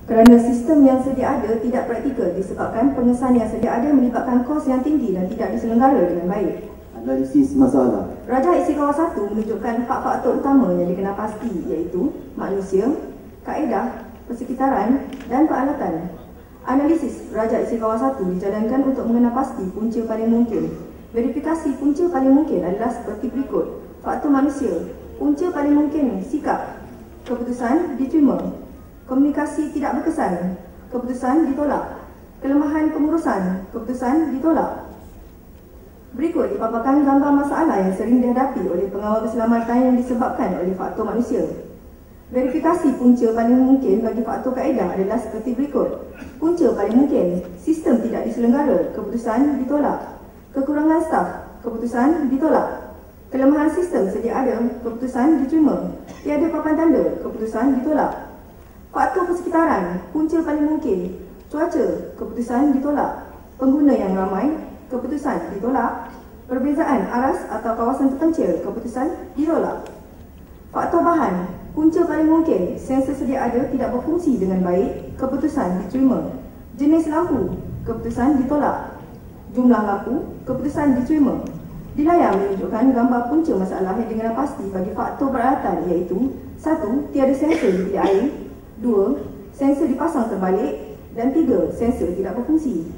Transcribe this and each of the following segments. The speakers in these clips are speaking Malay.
Kerana sistem yang sedia ada tidak praktikal disebabkan pengesahan yang sedia ada melibatkan kos yang tinggi dan tidak diselenggara dengan baik. Analisis masalah. Rajah Istiqamah 1 menunjukkan 4 faktor utama yang dikenal pasti, iaitu manusia, kaedah, persekitaran dan peralatan. Analisis Rajah Istiqamah 1 dijalankan untuk mengenal pasti punca paling mungkin. Verifikasi punca paling mungkin adalah seperti berikut. Faktor manusia, punca paling mungkin sikap, keputusan diterima. Komunikasi tidak berkesan, keputusan ditolak. Kelemahan pengurusan, keputusan ditolak. Berikut dipaparkan gambar masalah yang sering dihadapi oleh pengawal keselamatan yang disebabkan oleh faktor manusia. Verifikasi punca paling mungkin bagi faktor kaedah adalah seperti berikut. Punca paling mungkin, sistem tidak diselenggara, keputusan ditolak. Kekurangan staf, keputusan ditolak. Kelemahan sistem sedia ada, keputusan diterima. Tiada papan tanda, keputusan ditolak. Faktor persekitaran, punca paling mungkin. Cuaca, keputusan ditolak. Pengguna yang ramai, keputusan ditolak. Perbezaan aras atau kawasan terpencil, keputusan ditolak. Faktor bahan, punca paling mungkin. Sensor sedia ada tidak berfungsi dengan baik, keputusan diterima. Jenis lampu, keputusan ditolak. Jumlah lampu, keputusan diterima. Di layar menunjukkan gambar punca masalah yang dengan pasti bagi faktor peralatan, iaitu 1. Tiada sensor di bilik air. 2. Sensor dipasang terbalik. Dan 3. Sensor tidak berfungsi.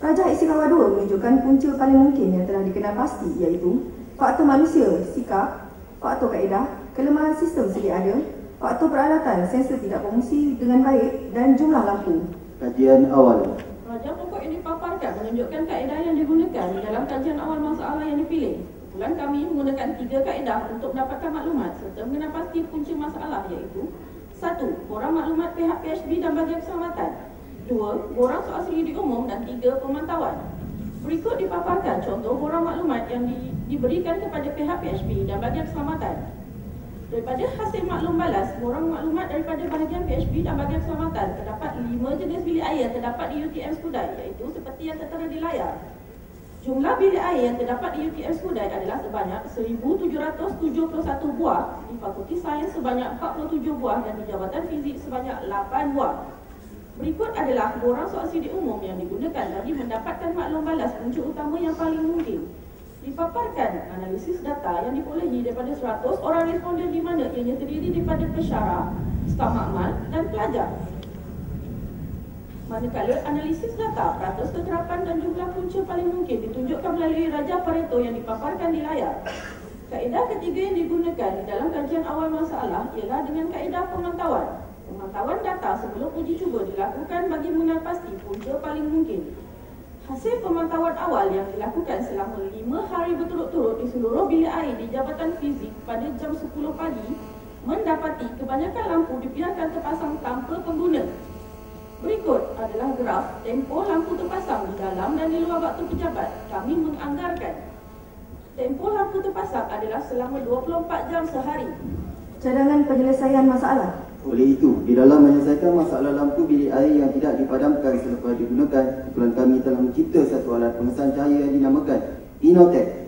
Rajah Istiqamah 2 menunjukkan punca paling mungkin yang telah dikenal pasti, iaitu faktor manusia, sikap, faktor kaedah, kelemahan sistem sedia ada, faktor peralatan, sensor tidak berfungsi dengan baik dan jumlah lampu. Kajian awal. Rajah pokok yang dipaparkan menunjukkan kaedah yang digunakan dalam kajian awal masalah yang dipilih. Kebetulan kami menggunakan 3 kaedah untuk mendapatkan maklumat serta mengenal pasti punca masalah, iaitu 1. Borang maklumat pihak PHB dan bahagian keselamatan. 2. Borang soal sendiri umum. Dan 3. Pemantauan. Berikut dipaparkan contoh borang maklumat yang diberikan kepada pihak PHB dan bahagian keselamatan. Daripada hasil maklum balas, borang maklumat daripada bahagian PHB dan bahagian keselamatan, terdapat 5 jenis bilik air terdapat di UTM Skudai, iaitu seperti yang tertera di layar. Jumlah bilik air yang terdapat di UTM Skudai adalah sebanyak 1,771 buah, di Fakulti Sains sebanyak 47 buah dan di Jabatan Fizik sebanyak 8 buah. Berikut adalah borang soal sidik umum yang digunakan bagi mendapatkan maklum balas punca utama yang paling mungkin. Dipaparkan analisis data yang diperolehi daripada 100 orang responden di mana ianya terdiri daripada pesyarah, staf makmal dan pelajar. Manakala analisis data, peratus keterapan dan jumlah punca paling mungkin ditunjukkan melalui Rajah Pareto yang dipaparkan di layar. Kaedah ketiga yang digunakan di dalam kajian awal masalah ialah dengan kaedah pemantauan. Pemantauan data sebelum uji cuba dilakukan bagi mengenal pasti punca paling mungkin. Hasil pemantauan awal yang dilakukan selama 5 hari berturut-turut di seluruh bilik air di Jabatan Fizik pada jam 10 pagi mendapati kebanyakan lampu dibiarkan terpasang tanpa pengguna. Berikut adalah graf tempoh lampu terpasang di dalam dan di luar waktu pejabat. Kami menganggarkan tempoh lampu terpasang adalah selama 24 jam sehari. Cadangan penyelesaian masalah. Oleh itu, di dalam menyelesaikan masalah lampu bilik air yang tidak dipadamkan selepas digunakan, kumpulan kami telah mencipta satu alat pengesan cahaya yang dinamakan Inotech.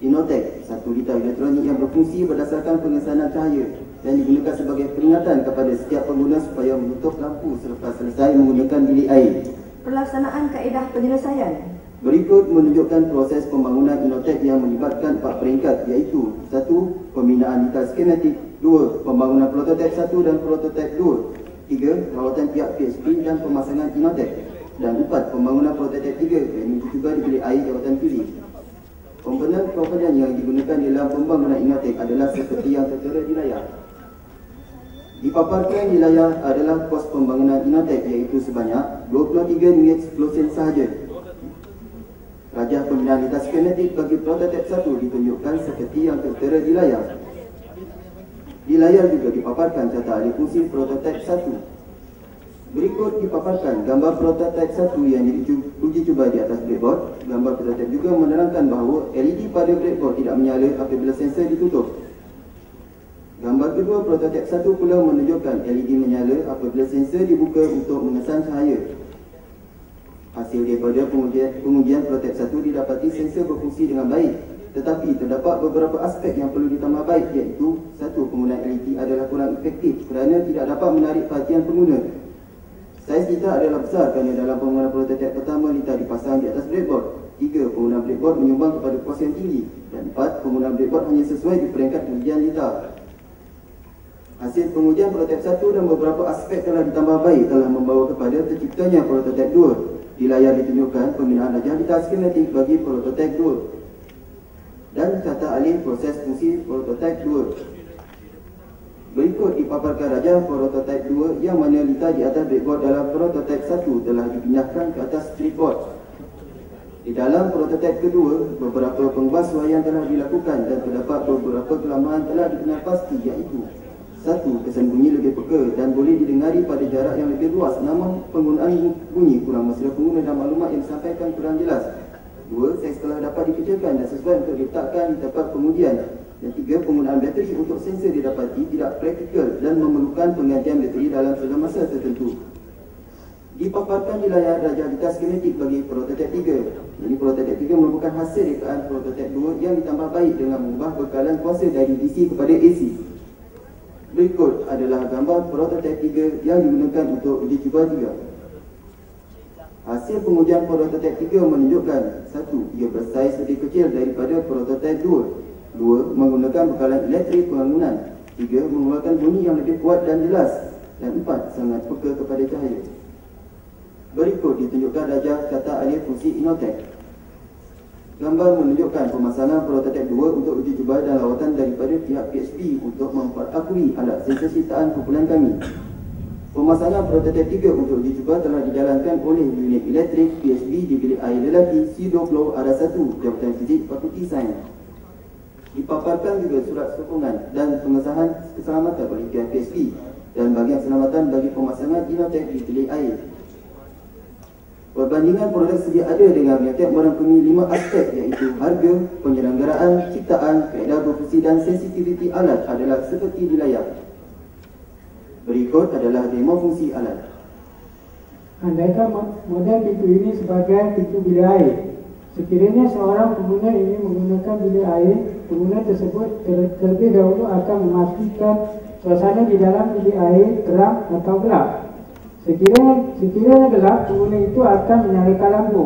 Inotech, satu litar elektronik yang berfungsi berdasarkan pengesanan cahaya dan digunakan sebagai peringatan kepada setiap pengguna supaya menutup lampu selepas selesai menggunakan bilik air. Pelaksanaan kaedah penyelesaian. Berikut menunjukkan proses pembangunan Inotech yang melibatkan 4 peringkat, iaitu 1. Pembinaan detail skematik, 2. Pembangunan prototip 1 dan prototip 2, 3. Rawatan pihak PHB dan pemasangan Inotech, dan 4. Pembangunan prototip 3 yang juga di bilik air Jabatan Fizik. Komponen yang digunakan dalam pembangunan Inotech adalah seperti yang tertera di layar. Dipaparkan di layar adalah kos pembangunan Inotech, iaitu sebanyak 23 unit 10 sen sahaja. Rajah pembinaan detail skematik bagi prototip 1 ditunjukkan seperti yang tertera di layar. Di layar juga dipaparkan carta alih fungsi prototip 1. Berikut dipaparkan gambar prototip 1 yang diuji cuba di atas breadboard. Gambar prototip juga menerangkan bahawa LED pada breadboard tidak menyala apabila sensor ditutup. Gambar kedua prototip 1 pula menunjukkan LED menyala apabila sensor dibuka untuk mengesan cahaya. Hasil daripada pengujian prototip 1 didapati sensor berfungsi dengan baik. Tetapi terdapat beberapa aspek yang perlu ditambah baik, iaitu satu, penggunaan LED adalah kurang efektif kerana tidak dapat menarik perhatian pengguna. Saiz litar adalah besar kerana dalam penggunaan prototip pertama litar dipasang di atas breadboard. 3. Penggunaan breadboard menyumbang kepada kuasa yang tinggi. Dan 4. Penggunaan breadboard hanya sesuai di peringkat ujian litar. Hasil pengujian prototip 1 dan beberapa aspek telah ditambah baik telah membawa kepada terciptanya prototip 2. Di layar ditunjukkan pembinaan rajah litar skematik bagi prototip 2 dan tata alih proses fungsi prototip 2. Berikut dipaparkan rajah prototip 2 yang mana litar di atas breadboard dalam prototip 1 telah dipindahkan ke atas stripboard. Di dalam prototip kedua, beberapa pengubahsuaian telah dilakukan dan terdapat beberapa kelemahan telah dikenal pasti, iaitu 1. Kesan bunyi lebih peka dan boleh didengari pada jarak yang lebih luas, namun penggunaan bunyi kurang mesra pengguna dan maklumat yang disampaikan kurang jelas. 2. Saiz telah dapat dikecilkan dan sesuai untuk diletakkan di tempat pengujian. Dan 3. Penggunaan bateri untuk sensor didapati tidak praktikal dan memerlukan penggantian bateri dalam jangka masa tertentu. Dipaparkan di layar rajah litar skematik bagi prototip 3. Jadi prototip 3 merupakan hasil rekaan prototip 2 yang ditambah baik dengan mengubah bekalan kuasa dari DC kepada AC. Berikut adalah gambar prototip 3 yang digunakan untuk uji cuba 3. Hasil pengujian prototip 3 menunjukkan 1. Ia bersaiz lebih kecil daripada prototip 2. 2. Menggunakan bekalan elektrik pembangunan. 3. Mengeluarkan bunyi yang lebih kuat dan jelas. Dan 4. Sangat peka kepada cahaya. Berikut ditunjukkan rajah tata alih fungsi Inotech. Gambar menunjukkan pemasangan prototip 2 untuk uji cuba dan lawatan daripada pihak PHP untuk memperakui alat sensor ciptaan kumpulan kami. Pemasangan prototip 3 untuk uji cuba telah dijalankan oleh unit elektrik PHP di bilik air lelaki C20 arah 1 Jabatan Fizik Fakulti Sains. Dipaparkan juga surat sokongan dan pengesahan keselamatan oleh pihak PHP dan bahagian keselamatan bagi pemasangan Inotech di bilik air. Perbandingan produk sedia ada dengan Inotech merangkumi 5 aspek, iaitu harga, penyelenggaraan, ciptaan, kaedah berfungsi dan sensitiviti alat adalah seperti di layar. Berikut adalah demo fungsi alat. Andaikan model pintu ini sebagai pintu bilik air. Sekiranya seorang pengguna ingin menggunakan bilik air, pengguna tersebut terlebih dahulu akan memastikan suasana di dalam bilik air terang atau gelap. Sekiranya gelap, pengguna itu akan menyalakan lampu.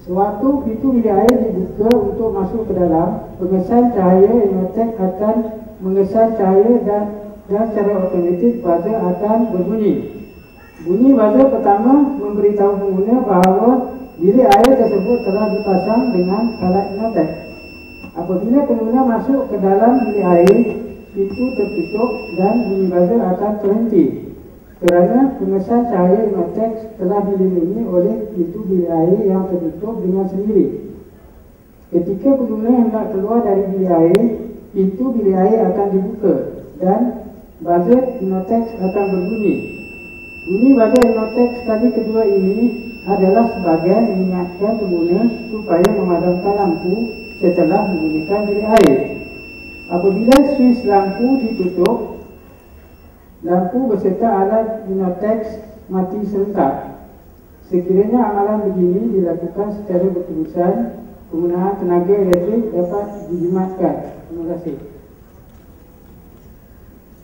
Sewaktu pintu bilik air dibuka untuk masuk ke dalam, pengesan cahaya Inotech akan mengesan cahaya dan secara otomatik buzzer akan berbunyi. Bunyi buzzer pertama memberitahu pengguna bahawa bilik air tersebut telah dipasang dengan alat Inotech. Apabila pengguna masuk ke dalam bilik air, pintu tertutup dan bunyi buzzer akan terhenti kerana pengesan cahaya Inotech telah dilindungi oleh pintu bilik air yang tertutup dengan sendiri. Ketika pengguna hendak keluar dari bilik air, pintu bilik air akan dibuka dan buzzer Inotech akan berbunyi. Bunyi buzzer Inotech sekali kedua ini adalah sebagai mengingatkan pengguna supaya memadamkan lampu setelah menggunakan bilik air. Apabila switch lampu ditutup, lampu beserta alat Inotech mati serentak. Sekiranya amalan begini dilakukan secara berterusan, penggunaan tenaga elektrik dapat dijimatkan. Terima kasih.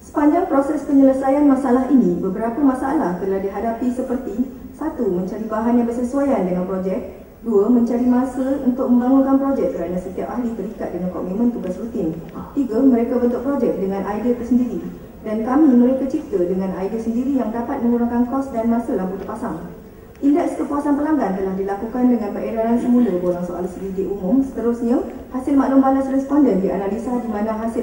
Sepanjang proses penyelesaian masalah ini, beberapa masalah telah dihadapi seperti 1. Mencari bahan yang bersesuaian dengan projek. 2. Mencari masa untuk membangunkan projek kerana setiap ahli terikat dengan komitmen tugas rutin. 3. Mereka bentuk projek dengan idea tersendiri dan kami mereka cipta dengan idea sendiri yang dapat mengurangkan kos dan masa lampu terpasang. Indeks kepuasan pelanggan telah dilakukan dengan peredaran semula borang soal selidik umum. Seterusnya, hasil maklum balas responden dianalisa di mana hasil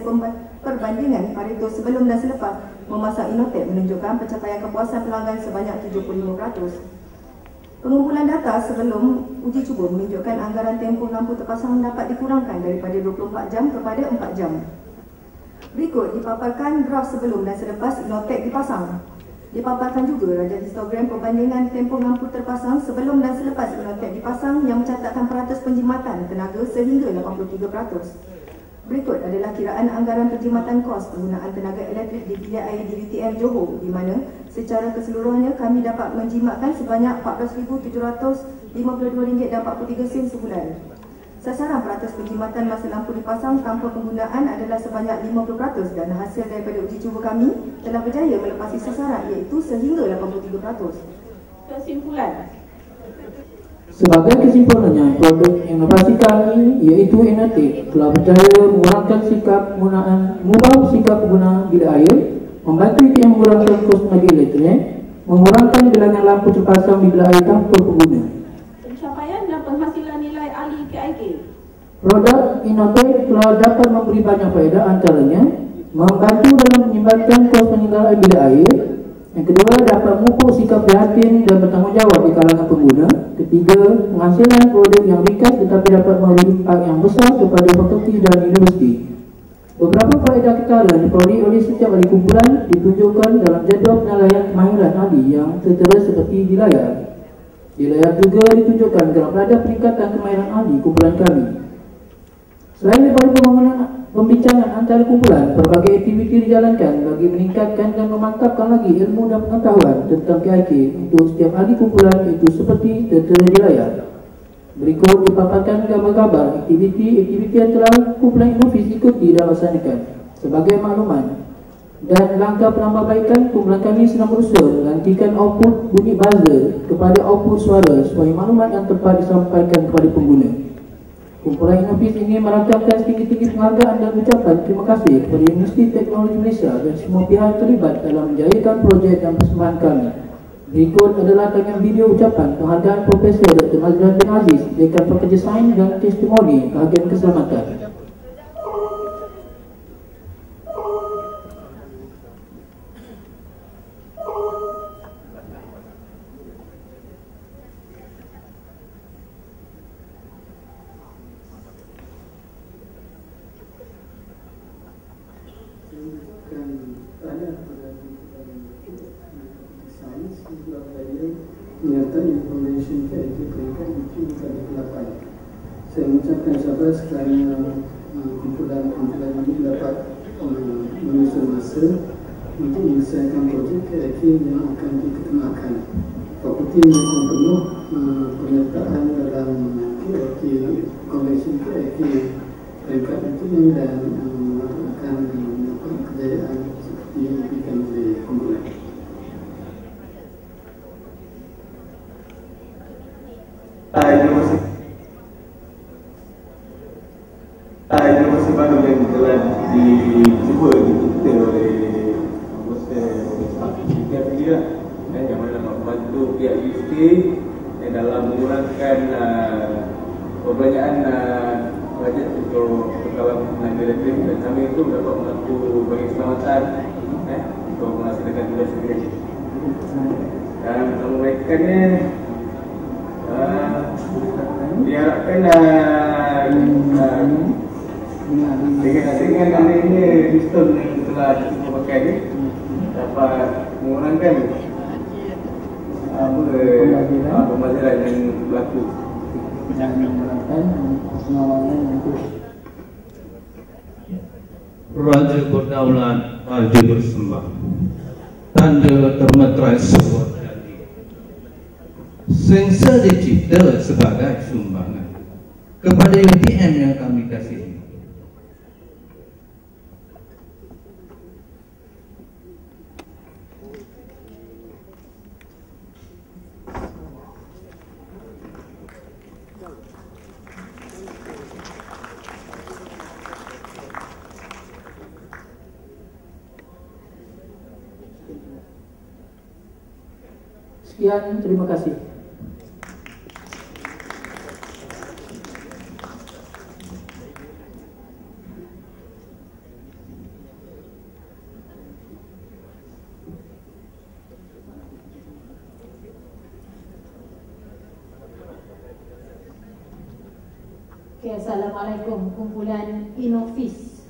perbandingan Pareto sebelum dan selepas memasang Inotech menunjukkan pencapaian kepuasan pelanggan sebanyak 75%. Pengumpulan data sebelum uji cuba menunjukkan anggaran tempoh lampu terpasang dapat dikurangkan daripada 24 jam kepada 4 jam. Berikut dipaparkan graf sebelum dan selepas Inotech dipasang. Dipaparkan juga rajah histogram perbandingan tempoh lampu terpasang sebelum dan selepas Inotech dipasang yang mencatatkan peratus penjimatan tenaga sehingga 83%. Berikut adalah kiraan anggaran penjimatan kos penggunaan tenaga elektrik di bilik air DBTM Johor, di mana secara keseluruhannya kami dapat menjimatkan sebanyak RM14,752.43 sebulan. Sasaran peratus perkhidmatan masa lampu dipasang tanpa penggunaan adalah sebanyak 50% dan hasil daripada uji cuba kami telah berjaya melepasi sasaran iaitu sehingga 83%. Kesimpulan. Sebagai kesimpulannya, produk inovasi kami iaitu Inatex telah berjaya mengurangkan sikap penggunaan, mengubah sikap pengguna bilik air, membantu yang mengurangkan kos tenaga elektrik, mengurangkan bilangan lampu terpasang di bilik air tanpa pengguna. Pencapaian dan penghasilan nilai ahli KIK. Produk Inatex telah dapat memberi banyak faedah, antaranya membantu dalam menyeimbangkan kos penyelenggaraan bilik air. Yang kedua, dapat memupuk sikap prihatin dan bertanggungjawab di kalangan pengguna. Ketiga, penghasilan produk yang ringkas tetapi dapat memberi impak yang besar kepada fakulti dan universiti. Beberapa faedah ketara diperoleh oleh setiap ahli kumpulan ditunjukkan dalam jadual penilaian kemahiran ahli yang tertera seperti di layar. Di layar juga ditunjukkan kerana ada peningkatan kemahiran ahli kumpulan kami. Selain daripada pembincangan antara kumpulan, berbagai aktiviti dijalankan bagi meningkatkan dan memantapkan lagi ilmu dan pengetahuan tentang KIK untuk setiap ahli kumpulan, itu seperti tertera di layar. Berikut dipaparkan gambar-gambar aktiviti yang telah kumpulan Inofis ikuti dan laksanakan. Sebagai makluman dan langkah penambahbaikan, kumpulan kami sedang berusaha menggantikan output bunyi buzzer kepada output suara supaya maklumat yang tepat disampaikan kepada pengguna. Kumpulan Inofis ini merakamkan setinggi-tinggi penghargaan dan ucapan terima kasih kepada Universiti Teknologi Malaysia dan semua pihak terlibat dalam menjayakan projek dan persembahan kami. Berikut adalah tayangan video ucapan penghargaan Profesor Dr. Mazlan bin Aziz, Dekan Pekerja Sains dan Testimoni Bahagian Keselamatan. Menyertai information KIK peringkat IQ kali 8. Saya mengucapkan syabas kerana kumpulan ini dapat menyusun masa untuk menyelesaikan projek KIK yang akan diketemukan. Fakulti menyokong penuh penyertaan dalam KIK, Convention KIK peringkat itu dan akan mendapat kejayaan seperti yang diberikan oleh kumpulan. Inovasi baru yang telah dicuba dicipta oleh pihak dia yang mana membantu pihak universiti dalam mengurangkan perbelanjaan bajet untuk kawalan tenaga elektrik, dan kami itu dapat membantu bagi keselamatan untuk melaksanakan tugas sendiri. Dan membaikannya diharapkan dengan adanya sistem yang telah dipakai ini dapat mengurangkan pembelajaran yang berlaku dan mengurangkan pengawalan untuk Raja berdaulat, Raja bersembah, tanda termeterai sebuah janji. Sensor dicipta sebagai sumbangan kepada UTM yang kami kasihi. Sekian, terima kasih. Okay, Assalamualaikum kumpulan Inofis.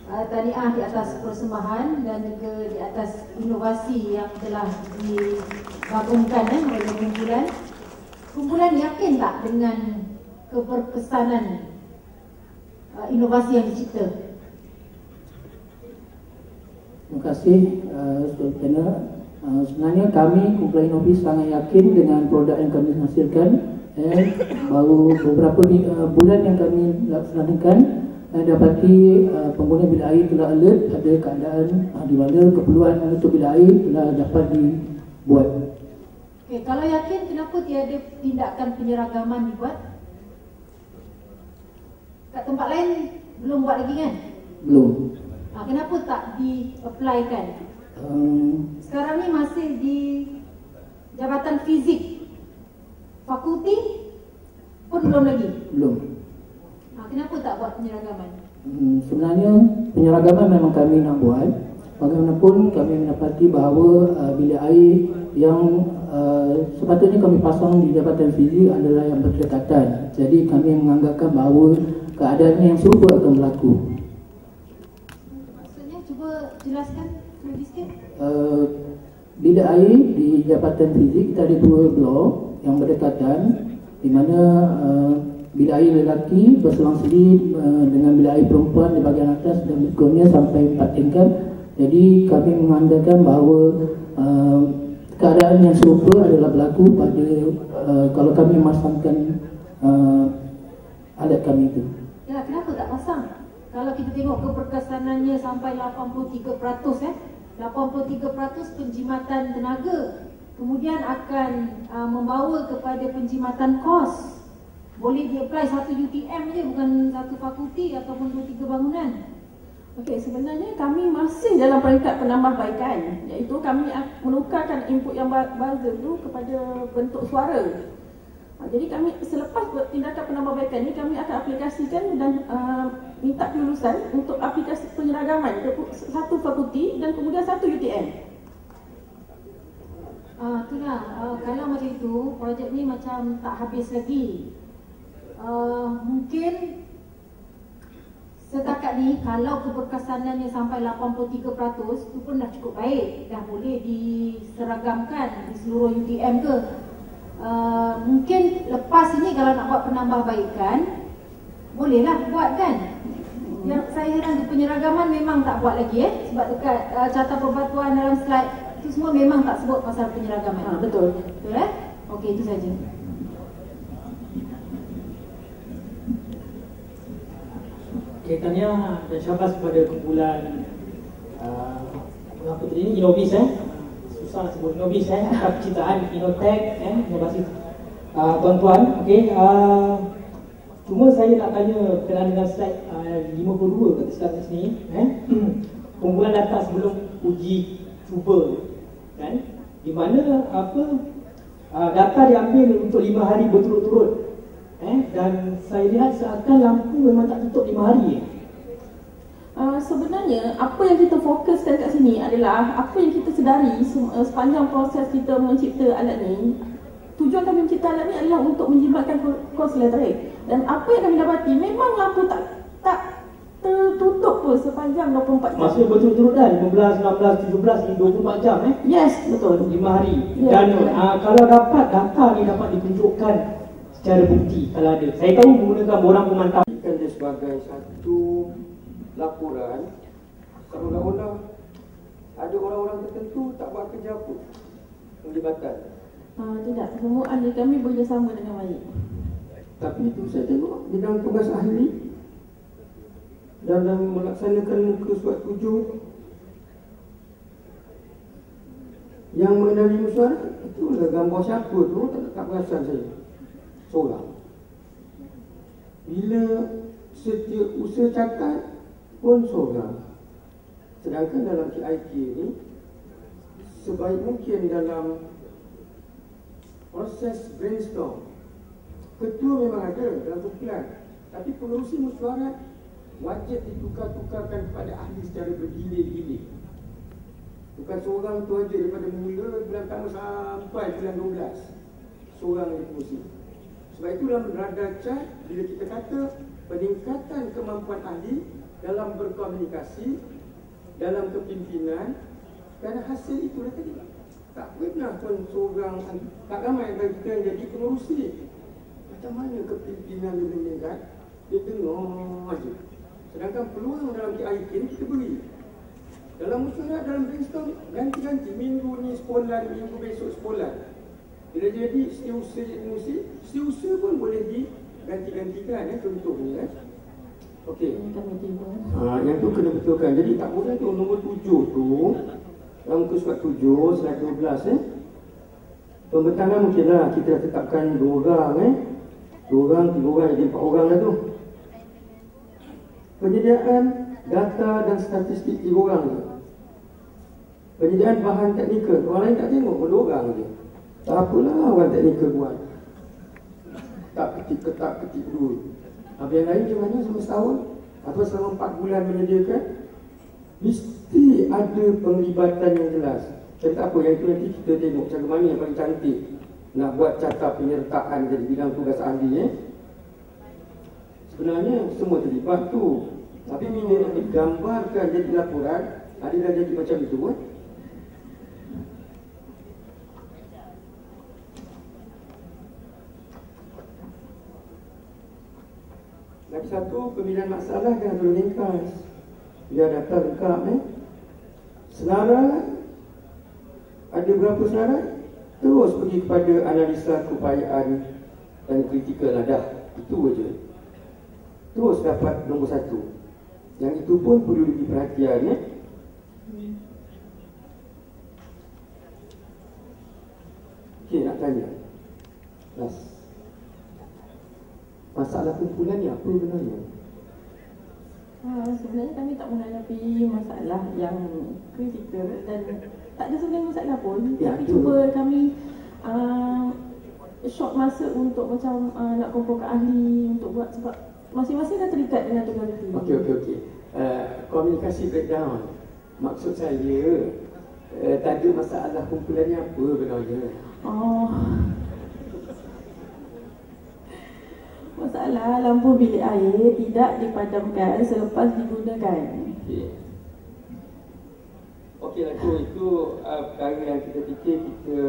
Tahniah di atas persembahan dan juga di atas inovasi yang telah digabungkan oleh kumpulan. Kumpulan yakin tak dengan keberkesanan inovasi yang dicipta? Terima kasih, Saudara Panel. Sebenarnya kami kumpulan Inofis sangat yakin dengan produk yang kami hasilkan baru beberapa bulan yang kami laksanakan, dapati pengguna bilik air telah alert ada keadaan di mana keperluan untuk bilik air telah dapat dibuat. Okay, kalau yakin, kenapa tiada tindakan penyeragaman dibuat? Kat tempat lain belum buat lagi kan? Belum. Kenapa tak di-apply-kan? Sekarang ni masih di Jabatan Fizik, fakulti pun belum lagi? Belum. Kenapa tak buat penyeragaman? Sebenarnya penyeragaman memang kami nak buat. Bagaimanapun kami mendapati bahawa bilik air yang sepatutnya kami pasang di Jabatan Fizik adalah yang berdekatan. Jadi kami menganggapkan bahawa keadaannya yang serupa akan berlaku. Maksudnya cuba jelaskan lebih sikit. Bilik air di Jabatan Fizik kita ada 2 blok yang berdekatan, di mana bilik air lelaki berselang-seli dengan bilik air perempuan di bahagian atas dan berikutnya sampai 4 tingkat. Jadi kami mengandalkan bahawa keadaan yang serupa adalah berlaku pada kalau kami memasangkan alat kami itu. Ya, kenapa tak pasang? Kalau kita tengok keberkesanannya sampai 83%, 83% penjimatan tenaga, kemudian akan membawa kepada penjimatan kos. Boleh di-apply satu UTM je, bukan satu fakulti ataupun 2-3 bangunan. Okey, sebenarnya kami masih dalam peringkat penambahbaikan, iaitu kami menukarkan input yang buzzer tu kepada bentuk suara. Jadi kami selepas tindakan penambahbaikan ni, kami akan aplikasikan dan minta kelulusan untuk aplikasi penyeragaman ke satu fakulti dan kemudian satu UTM. Itulah, kalau macam itu, projek ni macam tak habis lagi. Mungkin setakat ni kalau keberkesanannya sampai 83%, itu pun dah cukup baik. Dah boleh diseragamkan di seluruh UTM ke. Mungkin lepas ini kalau nak buat penambahbaikan, bolehlah buat kan. Yang saya heran, penyeragaman memang tak buat lagi sebab dekat carta perbatuan dalam slide itu semua memang tak sebut pasal penyeragaman. Betul. Betul Okey, itu saja. Okay, tanya dan syabas kepada kumpulan apa tadi, Innovis susah nak sebut Innovis atas penciptaan Innotech inovasi tuan-tuan. Okey, cuma saya nak tanya berkenaan dengan slide 52 kata slide kat sini kumpulan data sebelum uji cuba kan, di mana data diambil untuk 5 hari berturut-turut dan saya lihat seakan lampu memang tak tutup 5 hari. Sebenarnya apa yang kita fokuskan kat sini adalah apa yang kita sedari sepanjang proses kita mencipta alat ni. Tujuan kami mencipta alat ni adalah untuk menjimatkan kos elektrik, dan apa yang kami dapati memang lampu tak tertutup pun sepanjang 24 jam. Maksudnya berturut-turut dah 15, 16, 17 24 jam Yes, betul. 5 hari. Ya, Dan kalau dapat data ni dapat ditunjukkan secara bukti kalau ada. Saya tahu menggunakan borang pemantau dia sebagai satu laporan seolah-olah ada orang-orang tertentu tak buat kerja apa penglibatan. Tidak, semua ahli kami bekerjasama dengan baik. Tapi itu saya tengok bidang tugas ahli dalam melaksanakan muka surat 7 yang mengenali mesyuarat, itulah gambar siapa tu tak perasan saya seorang. Bila Setiausaha Catat pun seorang. Sedangkan dalam KIK ni sebaik mungkin dalam proses brainstorm, ketua memang ada dalam kumpulan, tapi pengerusi mesyuarat wajib ditukar-tukarkan kepada ahli secara bergilir-gilir. Bukan seorang tu aja daripada mula bulan pertama sampai bulan 12 seorang yang pengerusi. Sebab itu dalam radar chart, bila kita kata peningkatan kemampuan ahli dalam berkomunikasi, dalam kepimpinan, kerana hasil itulah tadi. Tak pernah pun seorang, tak ramai bagi kita yang jadi pengerusi. Macam mana kepimpinan dia meningkat, dia dengar aja. Sedangkan peluang dalam KIK ni kita beri. Dalam mesyuarat, dalam brainstorm, ganti-ganti. Minggu ni sekolah, minggu besok sekolah. Bila jadi setiausaha pun boleh diganti-gantikan contohnya. Okey. Yang tu kena betulkan. Jadi tak boleh tu nombor 7 tu dalam muka surat 7 slide 12 pembentangan mungkinlah kita tetapkan 2 orang 2 orang, 3 orang jadi 4 orang lah tu. Penyediaan data dan statistik 3 orang je. Penyediaan bahan teknikal, orang lain tak tengok pun 2 orang je. Tak apalah orang teknikal buat. Tak ketik dulu. Habis yang lain macam mana selama setahun atau selama 4 bulan menyediakan, mesti ada penglibatan yang jelas. Jadi tak apa, yang itu nanti kita tengok cara mana yang paling cantik nak buat carta penyertaan jadi bidang tugas ahli. Sebenarnya semua terlibat tu, tapi bila nak digambarkan jadi laporan, adalah jadi macam itu Lagi satu, pemilihan masalah kena terlalu ringkas. Dia data lengkap senarai, ada berapa senarai, terus pergi kepada analisa keupayaan dan kritikal lah dah. Itu aja. Terus dapat nombor 1. Yang itu pun perlu diberi perhatian Okey, nak tanya. Masalah kumpulan ni apa sebenarnya? Sebenarnya kami tak menghadapi masalah yang kritikal dan tak ada sebenarnya masalah pun. Tapi cuba kami short masa untuk macam nak kumpulkan ahli untuk buat, sebab masing-masing dah terikat dengan tugas itu. Okey. Komunikasi breakdown. Maksud saya tak ada masalah kumpulan ni apa sebenarnya? Masalah lampu bilik air tidak dipadamkan selepas digunakan. Okeylah tu, itu perkara yang kita fikir kita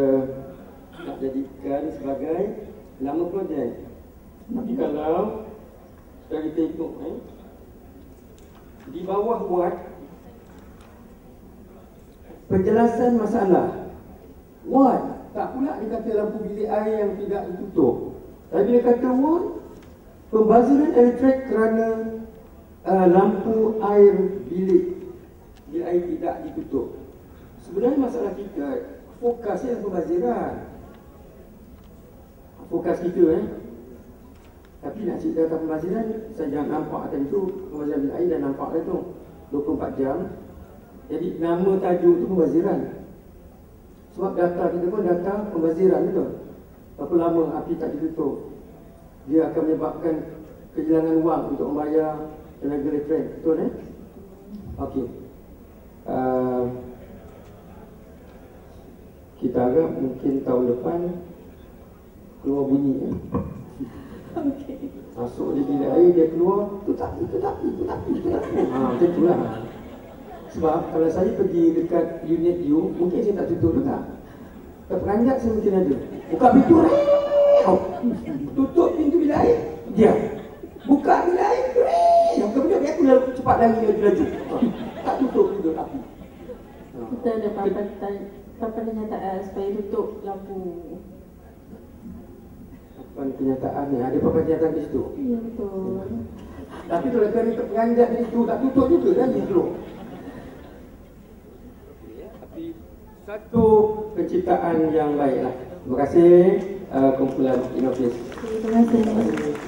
nak jadikan sebagai nama projek. Tapi kalau kita tengok di bawah buat penjelasan masalah. Tak pula dia kata lampu bilik air yang tidak ditutup. Tapi dia kata pembaziran elektrik kerana lampu air bilik air tidak ditutup. Sebenarnya masalah kita fokusnya pembaziran. Fokus kita Tapi nak cerita tentang pembaziran, saya jangan nampak tadi tu pembaziran bilik air dah nampak dah tu 24 jam. Jadi nama tajuk tu pembaziran. Sebab data kita pun data pembaziran betul. Berapa lama api tak ditutup, dia akan menyebabkan kehilangan wang untuk membayar tenaga elektrik. Betul Okey. Kita harap mungkin tahun depan keluar bunyi Okey. Masuk di bilik air, dia keluar tu tapi. Macam itulah. Sebab kalau saya pergi dekat unit U, mungkin saya tak tutup juga. Terperanjat saya mungkin ada. Buka pintu, tutup pintu bilik air, dia buka bilik air, buka pintu bilik air, aku cepat lagi laju. Tak tutup pintu api. Kita ada papan kenyataan supaya tutup lampu. Papan kenyataan ni, ada papan kenyataan di situ. Ya, betul. Tapi kalau kami terperanjat di situ, tak tutup juga kan di situ. Tapi satu penciptaan yang baiklah. Terima kasih kumpulan Innovis. Terima kasih.